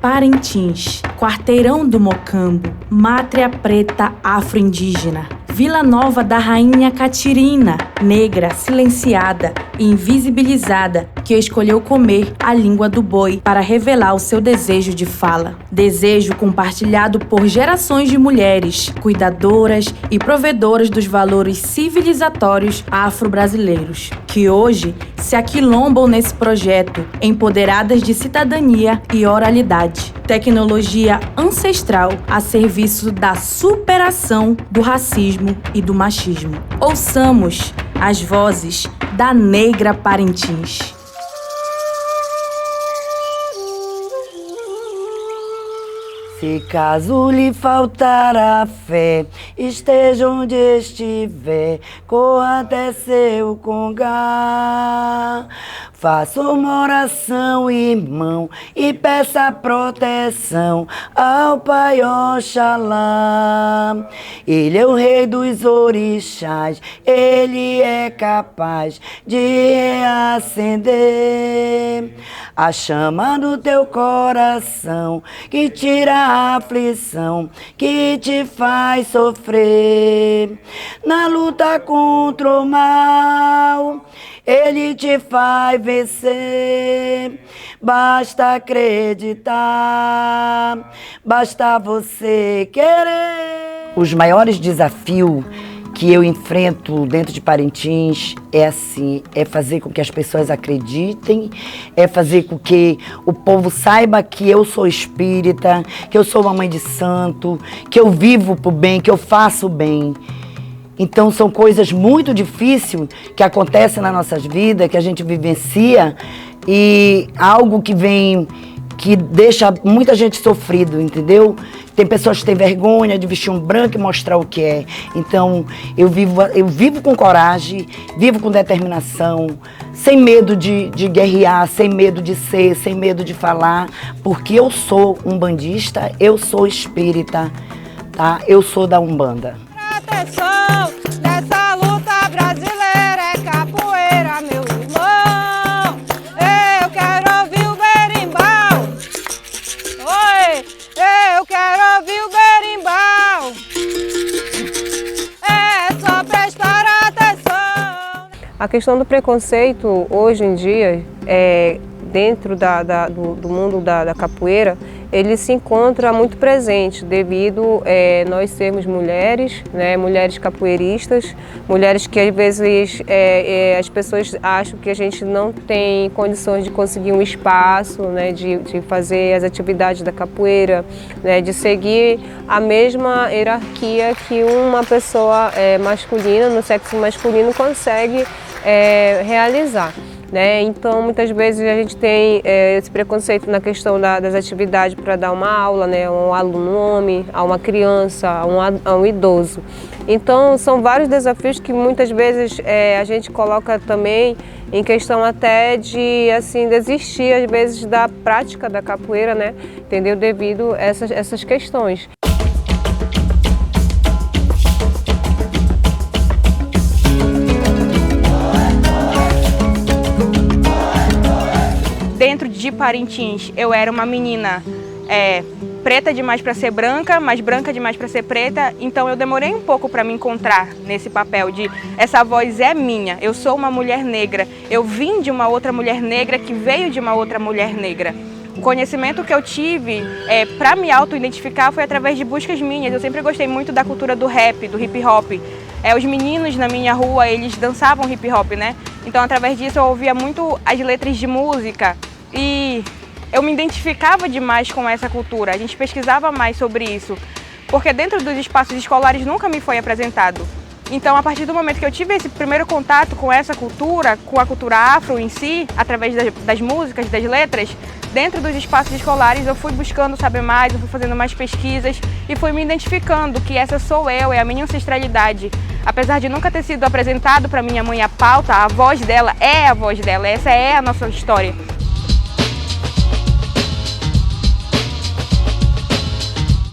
Parintins, quarteirão do Mocambo, mátria preta afro-indígena. Vila Nova da Rainha Catirina, negra, silenciada e invisibilizada, que escolheu comer a língua do boi para revelar o seu desejo de fala. Desejo compartilhado por gerações de mulheres, cuidadoras e provedoras dos valores civilizatórios afro-brasileiros, que hoje se aquilombam nesse projeto, empoderadas de cidadania e oralidade. Tecnologia ancestral a serviço da superação do racismo e do machismo. Ouçamos as vozes da negra Parintins. Se caso lhe faltar a fé, esteja onde estiver, corra até seu congá. Faça uma oração, irmão, e peça proteção ao Pai Oxalá. Ele é o rei dos orixás, ele é capaz de reacender a chama do teu coração, que tira a aflição, que te faz sofrer. Na luta contra o mal, ele te faz vencer. Basta acreditar, basta você querer. Os maiores desafios que eu enfrento dentro de Parintins é assim, é fazer com que as pessoas acreditem, é fazer com que o povo saiba que eu sou espírita, que eu sou uma mãe de santo, que eu vivo pro bem, que eu faço o bem. Então são coisas muito difíceis que acontecem nas nossas vidas, que a gente vivencia, e algo que vem, que deixa muita gente sofrido, entendeu? Tem pessoas que têm vergonha de vestir um branco e mostrar o que é. Então eu vivo com coragem, vivo com determinação, sem medo de guerrear, sem medo de ser, sem medo de falar, porque eu sou umbandista, eu sou espírita, tá? Eu sou da Umbanda. Atenção, nessa luta brasileira é capoeira, meu irmão. Eu quero ouvir o berimbau. Oi, eu quero ouvir o berimbau. É só prestar atenção. A questão do preconceito hoje em dia, dentro do mundo da capoeira, ele se encontra muito presente devido nós sermos mulheres, né, mulheres capoeiristas, mulheres que às vezes as pessoas acham que a gente não tem condições de conseguir um espaço, né, de fazer as atividades da capoeira, né, de seguir a mesma hierarquia que uma pessoa masculina, no sexo masculino, consegue realizar. Né? Então, muitas vezes a gente tem esse preconceito na questão das atividades para dar uma aula, né? A um aluno homem, a uma criança, a um idoso. Então, são vários desafios que muitas vezes a gente coloca também em questão até de assim, desistir, às vezes, da prática da capoeira, né? Entendeu? Devido a essas questões. Dentro de Parintins, eu era uma menina preta demais para ser branca, mas branca demais para ser preta, então eu demorei um pouco para me encontrar nesse papel de essa voz é minha, eu sou uma mulher negra, eu vim de uma outra mulher negra que veio de uma outra mulher negra. O conhecimento que eu tive para me auto-identificar foi através de buscas minhas. Eu sempre gostei muito da cultura do rap, do hip hop. Os meninos na minha rua, eles dançavam hip hop, né? Então, através disso, eu ouvia muito as letras de música e eu me identificava demais com essa cultura. A gente pesquisava mais sobre isso, porque dentro dos espaços escolares nunca me foi apresentado. Então, a partir do momento que eu tive esse primeiro contato com essa cultura, com a cultura afro em si, através das músicas, das letras, dentro dos espaços escolares eu fui buscando saber mais, eu fui fazendo mais pesquisas e fui me identificando que essa sou eu, é a minha ancestralidade. Apesar de nunca ter sido apresentado para minha mãe a pauta, a voz dela é a voz dela, essa é a nossa história.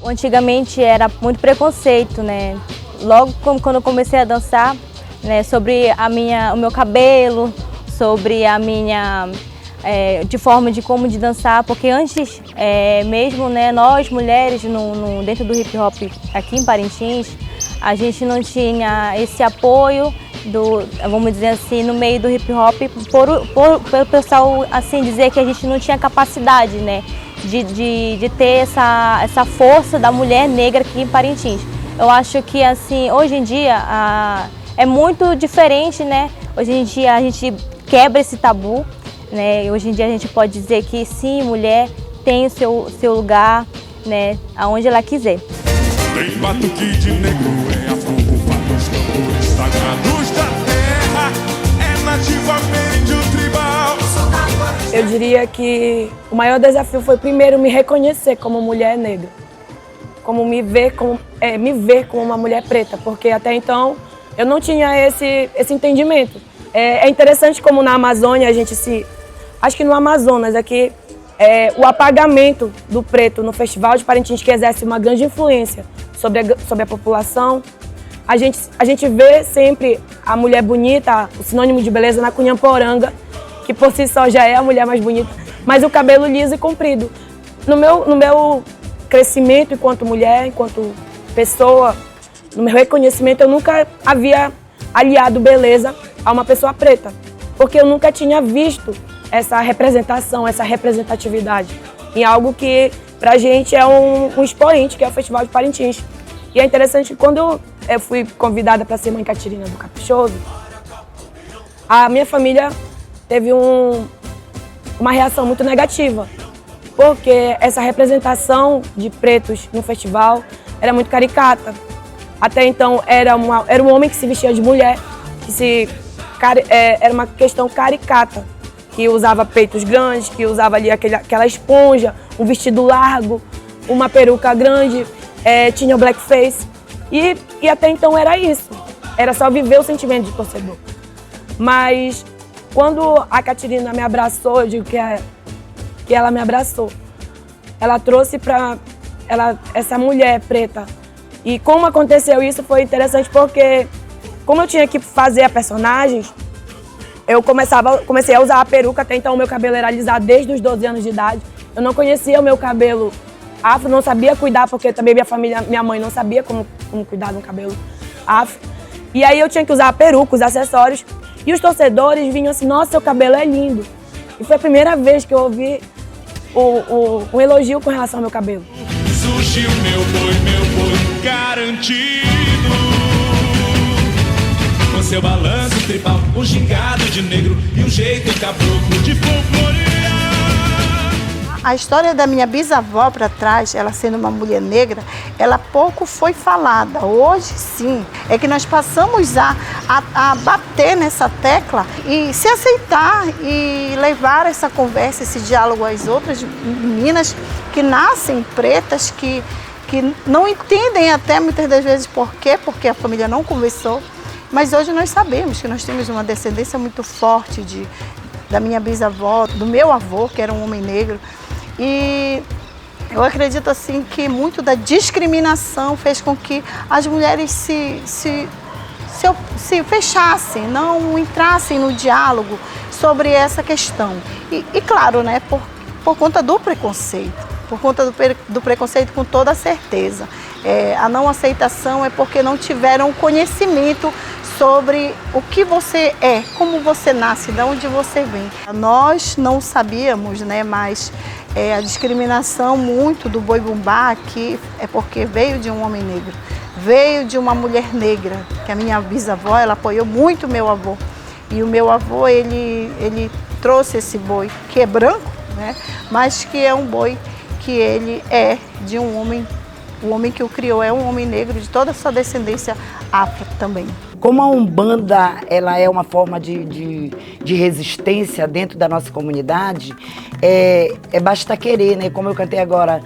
Antigamente era muito preconceito, né? Logo quando eu comecei a dançar, né, sobre o meu cabelo, sobre a minha de forma de como de dançar, porque antes mesmo, né, nós mulheres dentro do hip hop aqui em Parintins, a gente não tinha esse apoio vamos dizer assim, no meio do hip hop, pelo pessoal assim dizer que a gente não tinha capacidade, né, de ter essa força da mulher negra aqui em Parintins. Eu acho que assim, hoje em dia é muito diferente, né? Hoje em dia a gente quebra esse tabu, né? Hoje em dia a gente pode dizer que sim, mulher tem o seu lugar, né, aonde ela quiser. Tem batuque de negro, é a fofa dos tambores sagrados da terra, é nativo ameríndio tribal. Eu diria que o maior desafio foi primeiro me reconhecer como mulher negra, como me ver como uma mulher preta, porque até então eu não tinha esse entendimento. É interessante como na Amazônia acho que no Amazonas aqui, o apagamento do preto no Festival de Parintins, que exerce uma grande influência sobre a população. A gente vê sempre a mulher bonita, o sinônimo de beleza na Cunhamporanga, que por si só já é a mulher mais bonita, mas o cabelo liso e comprido. No meu crescimento enquanto mulher, enquanto pessoa, no meu reconhecimento, eu nunca havia aliado beleza a uma pessoa preta, porque eu nunca tinha visto essa representação, essa representatividade em algo que pra gente é um expoente, que é o Festival de Parintins. E é interessante que quando eu fui convidada para ser mãe Catirina do Caprichoso, a minha família teve uma reação muito negativa, porque essa representação de pretos no festival era muito caricata. Até então era um homem que se vestia de mulher, era uma questão caricata, que usava peitos grandes, que usava ali aquela esponja, um vestido largo, uma peruca grande, tinha o blackface. E até então era isso, era só viver o sentimento de torcedor. Mas quando a Catirina me abraçou, eu digo que ela me abraçou. Ela trouxe essa mulher preta. E como aconteceu isso foi interessante porque, como eu tinha que fazer a personagem, eu comecei a usar a peruca. Até então o meu cabelo era alisado desde os 12 anos de idade. Eu não conhecia o meu cabelo afro, não sabia cuidar, porque também minha mãe não sabia como cuidar de um cabelo afro. E aí eu tinha que usar a peruca, os acessórios. E os torcedores vinham assim, nossa, seu cabelo é lindo. E foi a primeira vez que eu ouvi um elogio com relação ao meu cabelo. Surgiu meu boi garantido. Com seu balanço tribal, um gingado de negro e um jeito caboclo de folclorear. A história da minha bisavó para trás, ela sendo uma mulher negra, ela pouco foi falada. Hoje sim, é que nós passamos a bater nessa tecla e se aceitar e levar essa conversa, esse diálogo às outras meninas que nascem pretas, que não entendem até muitas das vezes por quê, porque a família não conversou. Mas hoje nós sabemos que nós temos uma descendência muito forte da minha bisavó, do meu avô, que era um homem negro. E eu acredito assim que muito da discriminação fez com que as mulheres se fechassem, não entrassem no diálogo sobre essa questão. E claro, né, por conta do preconceito, por conta do preconceito com toda certeza. A não aceitação é porque não tiveram conhecimento sobre o que você é, como você nasce, de onde você vem. Nós não sabíamos, né, mas a discriminação muito do boi bumbá aqui é porque veio de um homem negro, veio de uma mulher negra, que a minha bisavó, ela apoiou muito o meu avô. E o meu avô, ele trouxe esse boi, que é branco, né, mas que é um boi que ele é de um homem, o homem que o criou é um homem negro, de toda a sua descendência afro também. Como a Umbanda ela é uma forma de resistência dentro da nossa comunidade, basta querer, né? Como eu cantei agora,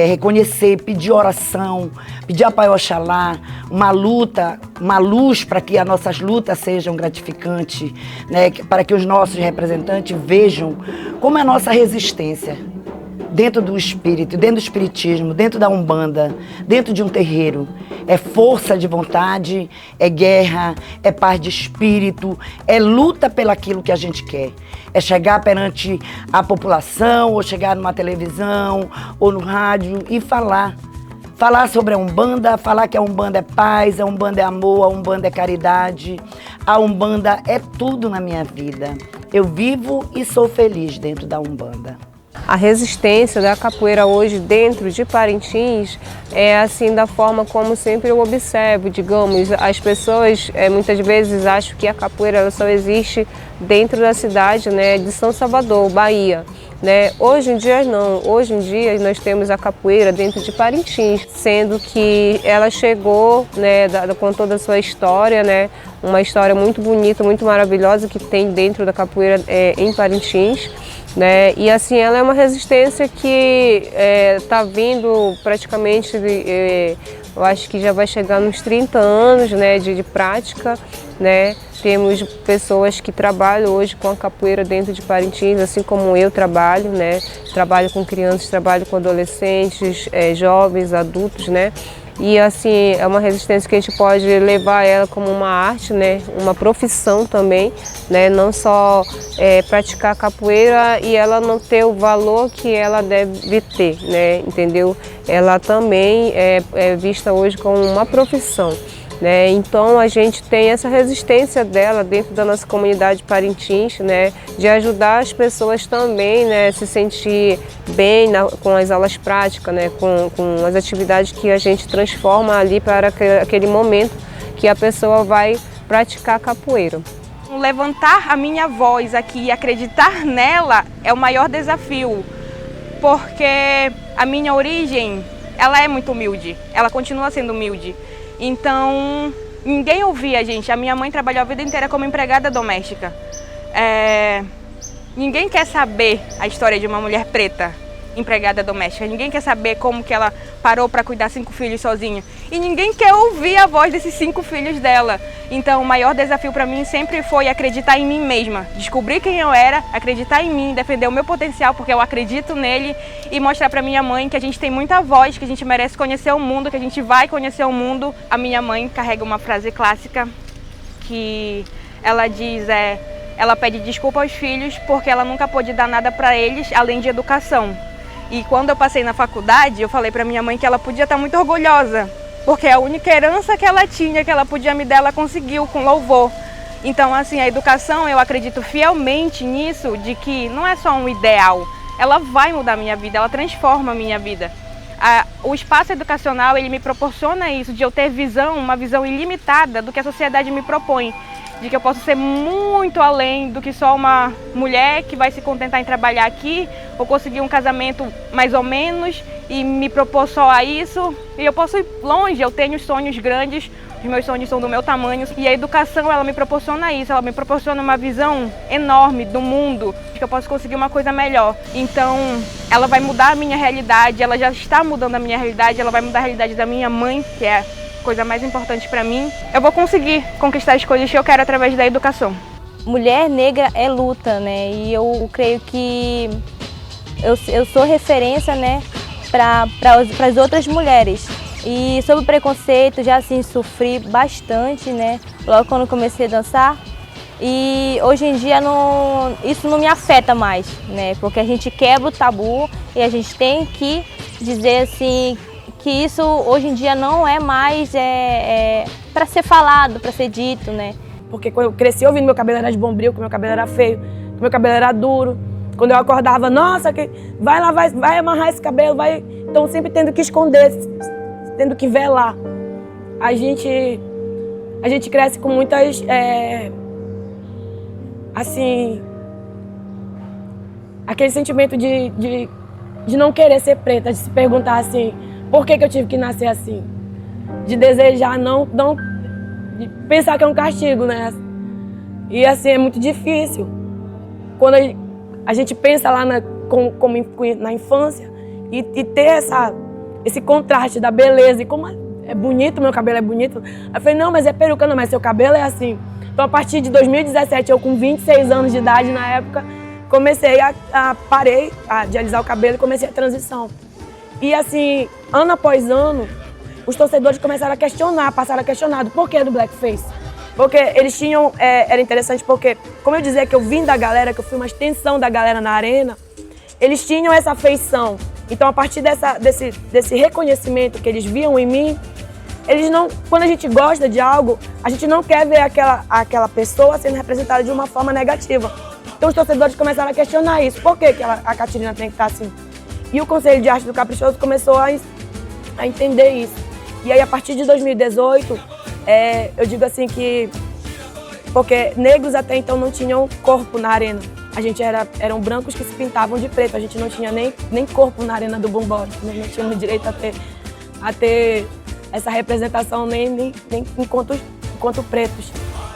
reconhecer, pedir oração, pedir a Pai Oxalá, uma luta, uma luz para que as nossas lutas sejam gratificantes, né? Para que os nossos representantes vejam como é a nossa resistência. dentro do espírito, dentro do espiritismo, dentro da Umbanda, dentro de um terreiro. É força de vontade, é guerra, é paz de espírito, é luta pelaquilo que a gente quer. É chegar perante a população, ou chegar numa televisão, ou no rádio e falar. Falar sobre a Umbanda, falar que a Umbanda é paz, a Umbanda é amor, a Umbanda é caridade. A Umbanda é tudo na minha vida. Eu vivo e sou feliz dentro da Umbanda. A resistência da capoeira hoje dentro de Parintins é assim da forma como sempre eu observo, digamos, as pessoas muitas vezes acham que a capoeira ela só existe dentro da cidade, né, de São Salvador, Bahia. Né? Hoje em dia não, hoje em dia nós temos a capoeira dentro de Parintins, sendo que ela chegou, né, com toda a sua história, né, uma história muito bonita, muito maravilhosa que tem dentro da capoeira em Parintins. Né? E assim, ela é uma resistência que está vindo praticamente, eu acho que já vai chegar nos 30 anos, né, de prática. Né? Temos pessoas que trabalham hoje com a capoeira dentro de Parintins, assim como eu trabalho, né? Trabalho com crianças, trabalho com adolescentes, jovens, adultos, né? E assim, é uma resistência que a gente pode levar ela como uma arte, né? Uma profissão também, né? Não só praticar capoeira e ela não ter o valor que ela deve ter, né? Entendeu? Ela também é vista hoje como uma profissão. Né? Então a gente tem essa resistência dela dentro da nossa comunidade Parintins, né? De ajudar as pessoas também, né? Se sentir bem com as aulas práticas, né? Com as atividades que a gente transforma ali para aquele momento que a pessoa vai praticar capoeira. Levantar a minha voz aqui e acreditar nela é o maior desafio, porque a minha origem ela é muito humilde, ela continua sendo humilde. Então, ninguém ouvia a gente. A minha mãe trabalhou a vida inteira como empregada doméstica. Ninguém quer saber a história de uma mulher preta, empregada doméstica. Ninguém quer saber como que ela parou para cuidar 5 filhos sozinha. E ninguém quer ouvir a voz desses 5 filhos dela. Então, o maior desafio para mim sempre foi acreditar em mim mesma. Descobrir quem eu era, acreditar em mim, defender o meu potencial, porque eu acredito nele, e mostrar para minha mãe que a gente tem muita voz, que a gente merece conhecer o mundo, que a gente vai conhecer o mundo. A minha mãe carrega uma frase clássica que ela diz, ela pede desculpa aos filhos porque ela nunca pôde dar nada para eles além de educação. E quando eu passei na faculdade, eu falei para minha mãe que ela podia estar muito orgulhosa, porque a única herança que ela tinha, que ela podia me dar, ela conseguiu com louvor. Então, assim, a educação, eu acredito fielmente nisso, de que não é só um ideal, ela vai mudar a minha vida, ela transforma a minha vida. O espaço educacional, ele me proporciona isso, de eu ter uma visão ilimitada do que a sociedade me propõe. De que eu posso ser muito além do que só uma mulher que vai se contentar em trabalhar aqui, ou conseguir um casamento mais ou menos e me propor só a isso. E eu posso ir longe, eu tenho sonhos grandes, os meus sonhos são do meu tamanho. E a educação, ela me proporciona isso, ela me proporciona uma visão enorme do mundo, de que eu posso conseguir uma coisa melhor. Então, ela vai mudar a minha realidade, ela já está mudando a minha realidade, ela vai mudar a realidade da minha mãe, que é coisa mais importante para mim. Eu vou conseguir conquistar as coisas que eu quero através da educação. Mulher negra é luta, né? E eu creio que eu sou referência, né, para as outras mulheres. E sobre o preconceito, já assim sofri bastante, né? Logo quando comecei a dançar. E hoje em dia isso não me afeta mais, né? Porque a gente quebra o tabu e a gente tem que dizer assim que isso hoje em dia não é mais para ser falado, para ser dito, né? Porque quando eu cresci ouvindo meu cabelo era de bombril, que meu cabelo era feio, que meu cabelo era duro. Quando eu acordava, nossa, vai lá, vai amarrar esse cabelo, vai. Então sempre tendo que esconder, tendo que velar. A gente cresce com muitas, assim, aquele sentimento de não querer ser preta, de se perguntar assim, por que eu tive que nascer assim? De desejar, de pensar que é um castigo, né? E assim, é muito difícil. Quando a gente pensa lá na infância e ter esse contraste da beleza, e como é bonito, meu cabelo é bonito. Aí eu falei, não, mas é peruca, não, mas seu cabelo é assim. Então, a partir de 2017, eu com 26 anos de idade na época, parei de alisar o cabelo e comecei a transição. E assim, ano após ano, os torcedores começaram a questionar, passaram a questionar do porquê do blackface. Porque eles tinham, era interessante porque, como eu dizia que eu vim da galera, que eu fui uma extensão da galera na arena, eles tinham essa afeição. Então, a partir desse reconhecimento que eles viam em mim, eles não, quando a gente gosta de algo, a gente não quer ver aquela pessoa sendo representada de uma forma negativa. Então, os torcedores começaram a questionar isso. Por que a Catirina tem que estar assim? E o Conselho de Arte do Caprichoso começou a entender isso. E aí, a partir de 2018, eu digo assim que... Porque negros até então não tinham corpo na arena. A gente eram brancos que se pintavam de preto. A gente não tinha nem corpo na arena do Bumbora. Nós não tínhamos direito a ter essa representação nem enquanto pretos.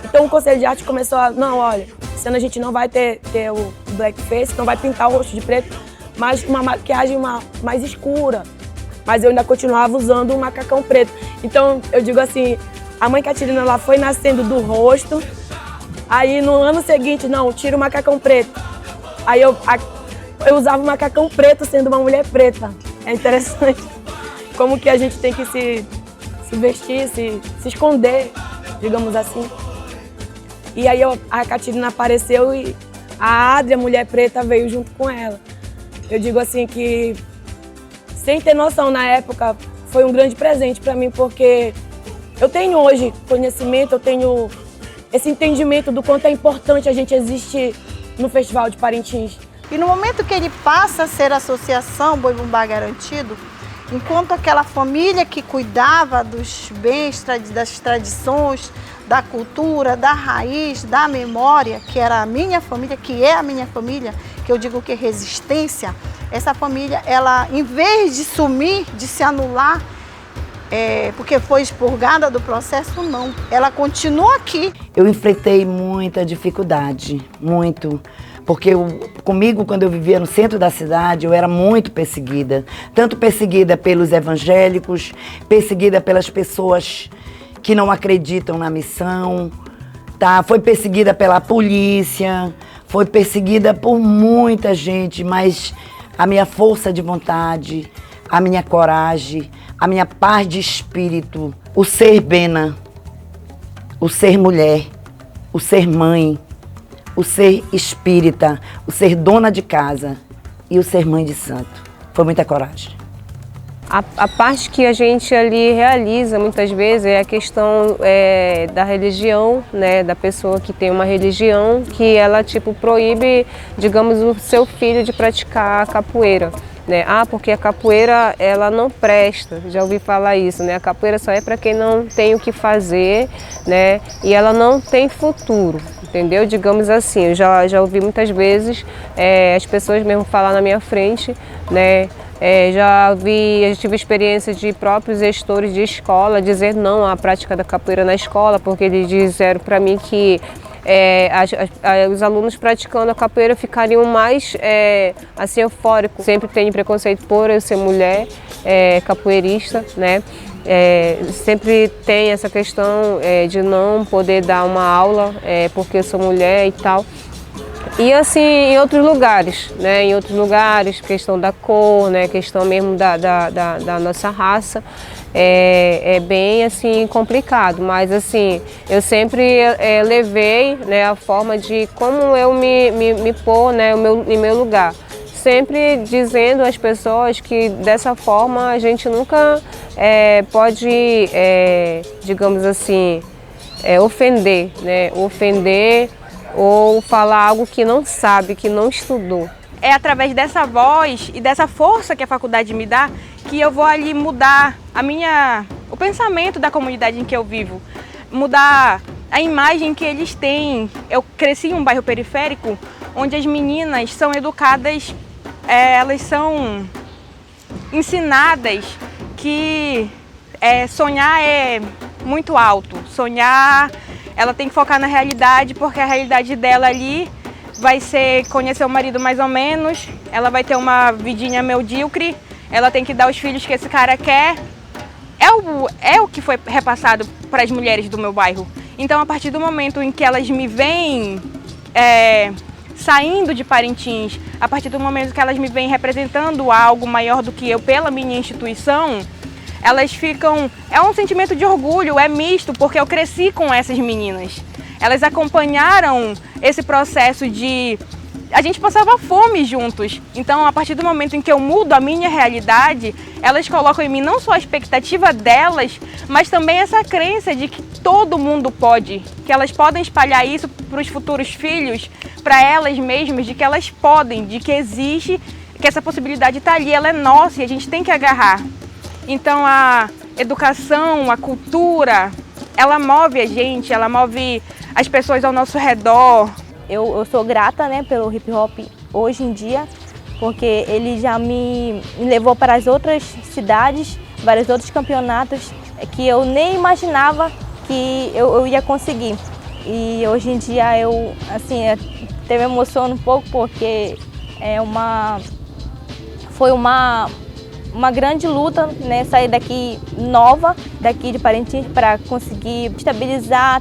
Então o Conselho de Arte começou a... Não, olha, esse ano a gente não vai ter o blackface, não vai pintar o rosto de preto, mas uma maquiagem mais escura. Mas eu ainda continuava usando o macacão preto. Então eu digo assim, a mãe Catirina ela foi nascendo do rosto. Aí no ano seguinte, não, tira o macacão preto. Aí eu usava o macacão preto sendo uma mulher preta. É interessante como que a gente tem que se vestir, se esconder, digamos assim. E aí a Catirina apareceu e a Adri, a mulher preta, veio junto com ela. Eu digo assim que, sem ter noção na época, foi um grande presente para mim, porque eu tenho hoje conhecimento, eu tenho esse entendimento do quanto é importante a gente existir no Festival de Parintins. E no momento que ele passa a ser associação Boi Bumbá Garantido, enquanto aquela família que cuidava dos bens, das tradições, da cultura, da raiz, da memória, que era a minha família, que é a minha família, que eu digo que é resistência, essa família, ela, em vez de sumir, de se anular, porque foi expurgada do processo, não. Ela continua aqui. Eu enfrentei muita dificuldade, muito. Porque comigo, quando eu vivia no centro da cidade, eu era muito perseguida. Tanto perseguida pelos evangélicos, perseguida pelas pessoas que não acreditam na missão, tá? Foi perseguida pela polícia, foi perseguida por muita gente, mas a minha força de vontade, a minha coragem, a minha paz de espírito, o ser bena, o ser mulher, o ser mãe, o ser espírita, o ser dona de casa e o ser mãe de santo. Foi muita coragem. A parte que a gente ali realiza muitas vezes é a questão da religião, né, da pessoa que tem uma religião que ela tipo proíbe, digamos, o seu filho de praticar a capoeira. Né? Porque a capoeira ela não presta, já ouvi falar isso, né? A capoeira só é para quem não tem o que fazer, né? E ela não tem futuro, entendeu? Digamos assim, eu já ouvi muitas vezes as pessoas mesmo falar na minha frente, né? Já tive experiência de próprios gestores de escola dizer não à prática da capoeira na escola, porque eles disseram para mim que os alunos praticando a capoeira ficariam mais assim, eufóricos. Sempre tem preconceito por eu ser mulher capoeirista, né? Sempre tem essa questão de não poder dar uma aula porque eu sou mulher e tal. E assim, em outros lugares, né? Em outros lugares, questão da cor, né? Questão mesmo da nossa raça. É bem assim complicado, mas assim eu sempre levei, né, a forma de como eu me pôr, né, em meu lugar, sempre dizendo às pessoas que dessa forma a gente nunca pode, digamos assim, ofender, né, ou falar algo que não sabe, que não estudou. É através dessa voz e dessa força que a faculdade me dá que eu vou ali mudar o pensamento da comunidade em que eu vivo, mudar a imagem que eles têm. Eu cresci em um bairro periférico onde as meninas são educadas, elas são ensinadas que sonhar é muito alto, sonhar ela tem que focar na realidade, porque a realidade dela ali vai ser conhecer o marido mais ou menos, ela vai ter uma vidinha medíocre, ela tem que dar os filhos que esse cara quer. É o que foi repassado para as mulheres do meu bairro. Então, a partir do momento em que elas me veem saindo de Parintins, a partir do momento que elas me veem representando algo maior do que eu pela minha instituição, elas ficam... É um sentimento de orgulho, é misto, porque eu cresci com essas meninas. Elas acompanharam esse processo de... A gente passava fome juntos, então a partir do momento em que eu mudo a minha realidade, elas colocam em mim não só a expectativa delas, mas também essa crença de que todo mundo pode, que elas podem espalhar isso para os futuros filhos, para elas mesmas, de que elas podem, de que existe, que essa possibilidade está ali, ela é nossa e a gente tem que agarrar. Então a educação, a cultura, ela move a gente, ela move as pessoas ao nosso redor. Eu sou grata, né, pelo hip hop hoje em dia, porque ele já me levou para as outras cidades, vários outros campeonatos que eu nem imaginava que eu ia conseguir. E hoje em dia eu, assim, até me emociono um pouco porque foi uma grande luta, né, sair daqui nova, daqui de Parintins, para conseguir estabilizar,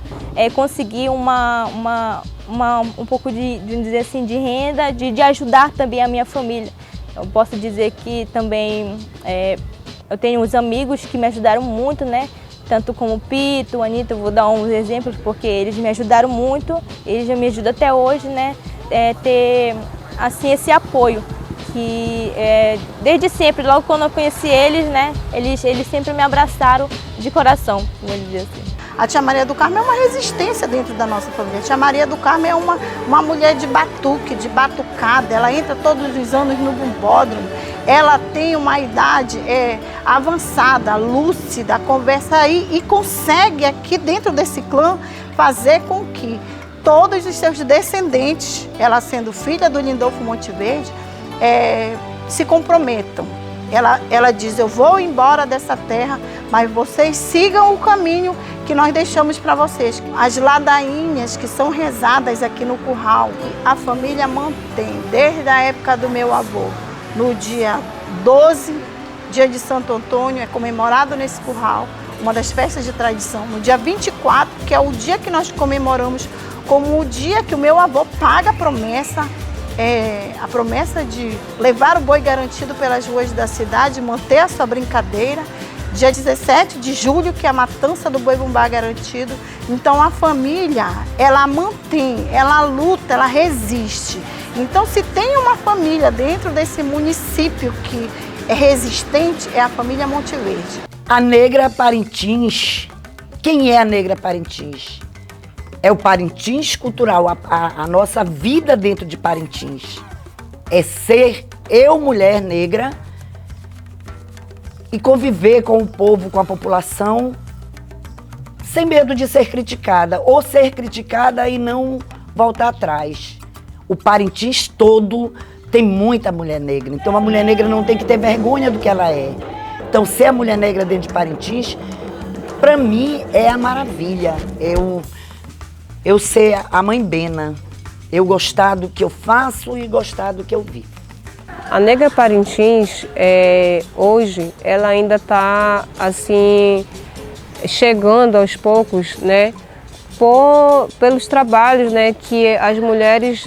conseguir um pouco de dizer assim, de renda, de ajudar também a minha família. Eu posso dizer que também eu tenho uns amigos que me ajudaram muito, né? Tanto como o Pito, o Anitta, eu vou dar uns exemplos porque eles me ajudaram muito, eles já me ajudam até hoje, né? Ter assim, esse apoio. Que desde sempre, logo quando eu conheci eles, né, eles sempre me abraçaram de coração, vou dizer assim. A tia Maria do Carmo é uma resistência dentro da nossa família. A tia Maria do Carmo é uma mulher de batuque, de batucada. Ela entra todos os anos no bumbódromo. Ela tem uma idade avançada, lúcida, conversa aí e consegue aqui dentro desse clã fazer com que todos os seus descendentes, ela sendo filha do Lindolfo Monteverde, se comprometam. Ela diz, eu vou embora dessa terra, mas vocês sigam o caminho que nós deixamos para vocês. As ladainhas que são rezadas aqui no curral, a família mantém desde a época do meu avô. No dia 12, dia de Santo Antônio, é comemorado nesse curral, uma das festas de tradição. No dia 24, que é o dia que nós comemoramos como o dia que o meu avô paga a promessa de levar o boi garantido pelas ruas da cidade, manter a sua brincadeira. Dia 17 de julho, que é a matança do boi bumbá garantido. Então a família, ela mantém, ela luta, ela resiste. Então se tem uma família dentro desse município que é resistente, é a família Monteverde. A Negra Parintins, quem é a Negra Parintins? É o Parintins cultural, a nossa vida dentro de Parintins. É ser eu, mulher negra, e conviver com o povo, com a população, sem medo de ser criticada, ou ser criticada e não voltar atrás. O Parintins todo tem muita mulher negra, então a mulher negra não tem que ter vergonha do que ela é. Então ser a mulher negra dentro de Parintins, para mim, é a maravilha. Eu ser a mãe Bena, eu gostar do que eu faço e gostar do que eu vivo. A Negra Parintins, hoje, ela ainda está, assim, chegando aos poucos, né, pelos trabalhos, né, que as mulheres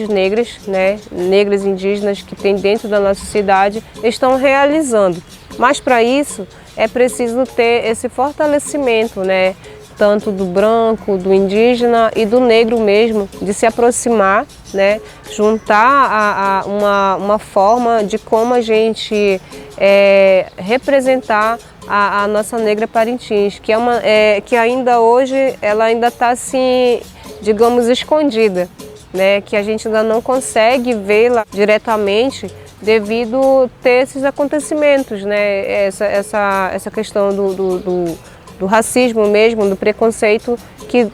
negras, né, negras indígenas que tem dentro da nossa cidade estão realizando. Mas para isso é preciso ter esse fortalecimento, né, tanto do branco, do indígena e do negro mesmo, de se aproximar, né, juntar uma forma de como a gente representar a nossa Negra Parintins, que ainda hoje ela ainda está assim, digamos, escondida, né, que a gente ainda não consegue vê-la diretamente devido ter esses acontecimentos, né, essa questão do racismo mesmo, do preconceito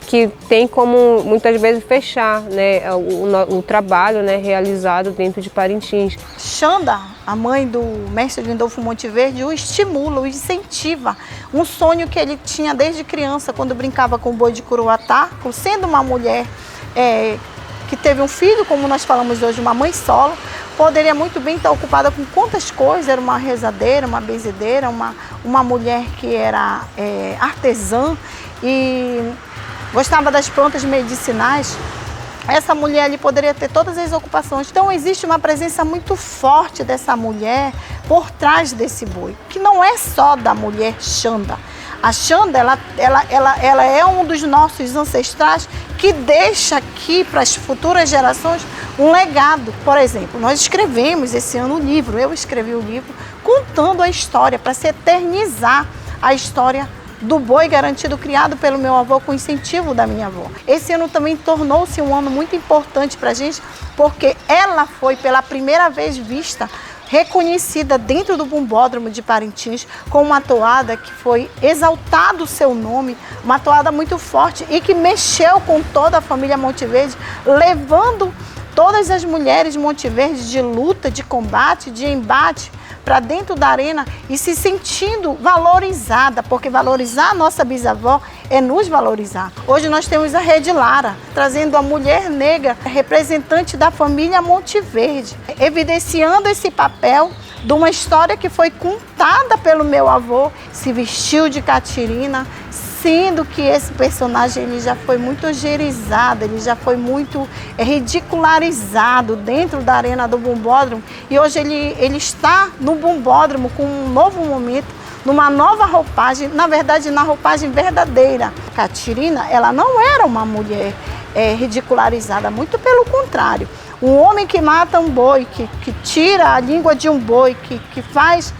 que tem como muitas vezes fechar, né, o trabalho, né, realizado dentro de Parintins. Xanda, a mãe do mestre Lindolfo Monteverde, o estimula, o incentiva. Um sonho que ele tinha desde criança, quando brincava com o boi de Curuatá, sendo uma mulher que teve um filho, como nós falamos hoje, uma mãe solo, poderia muito bem estar ocupada com quantas coisas, era uma rezadeira, uma benzedeira, uma mulher que era artesã e gostava das plantas medicinais. essa mulher ali poderia ter todas as ocupações. Então existe uma presença muito forte dessa mulher por trás desse boi, que não é só da mulher Xanda. A Xanda, ela é um dos nossos ancestrais que deixa aqui para as futuras gerações um legado. Por exemplo, nós escrevemos esse ano um livro, eu escrevi o livro contando a história, para se eternizar a história do boi garantido criado pelo meu avô com incentivo da minha avó. Esse ano também tornou-se um ano muito importante para a gente, porque ela foi pela primeira vez vista, reconhecida dentro do Bumbódromo de Parintins com uma toada que foi exaltado o seu nome, uma toada muito forte e que mexeu com toda a família Monteverde, levando todas as mulheres Monteverde de luta, de combate, de embate para dentro da arena e se sentindo valorizada, porque valorizar a nossa bisavó é nos valorizar. Hoje nós temos a Rede Lara, trazendo a mulher negra, representante da família Monteverde, evidenciando esse papel de uma história que foi contada pelo meu avô, se vestiu de Catirina, sendo que esse personagem ele já foi muito ogerizado, ele já foi muito ridicularizado dentro da arena do Bumbódromo e hoje ele está no Bumbódromo com um novo momento, numa nova roupagem, na verdade na roupagem verdadeira. Catirina, ela não era uma mulher ridicularizada, muito pelo contrário. Um homem que mata um boi, que tira a língua de um boi, que faz...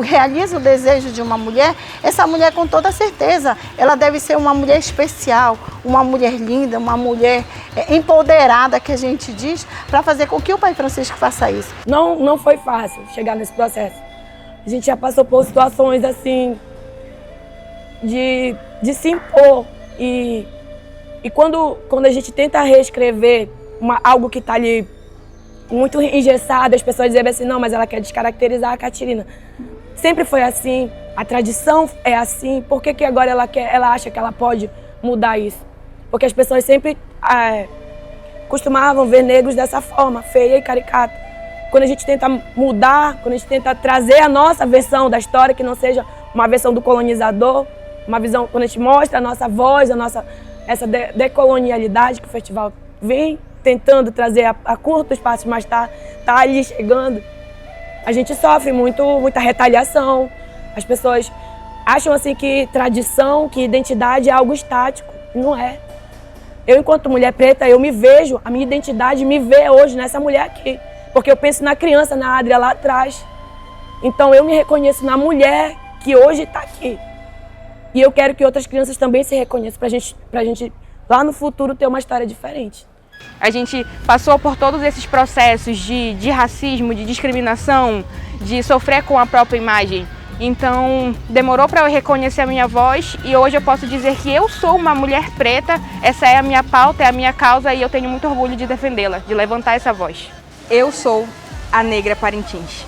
realiza o desejo de uma mulher, essa mulher com toda certeza, ela deve ser uma mulher especial, uma mulher linda, uma mulher empoderada, que a gente diz, para fazer com que o Pai Francisco faça isso. Não foi fácil chegar nesse processo. A gente já passou por situações assim, de se impor. E quando a gente tenta reescrever algo que está ali muito engessado, as pessoas dizem assim, não, mas ela quer descaracterizar a Catirina. Sempre foi assim, a tradição é assim, por que agora ela acha que ela pode mudar isso? Porque as pessoas sempre costumavam ver negros dessa forma, feia e caricata. Quando a gente tenta mudar, quando a gente tenta trazer a nossa versão da história, que não seja uma versão do colonizador, uma visão, quando a gente mostra a nossa voz, essa decolonialidade que o festival vem tentando trazer a curto espaço, mas tá ali chegando, a gente sofre muita retaliação. As pessoas acham assim que tradição, que identidade é algo estático. Não é. Eu, enquanto mulher preta, eu me vejo, a minha identidade me vê hoje nessa mulher aqui. Porque eu penso na criança, na Adria lá atrás. Então eu me reconheço na mulher que hoje está aqui. E eu quero que outras crianças também se reconheçam, pra gente lá no futuro ter uma história diferente. A gente passou por todos esses processos de racismo, de discriminação, de sofrer com a própria imagem. Então, demorou para eu reconhecer a minha voz e hoje eu posso dizer que eu sou uma mulher preta, essa é a minha pauta, é a minha causa e eu tenho muito orgulho de defendê-la, de levantar essa voz. Eu sou a Negra Parintins.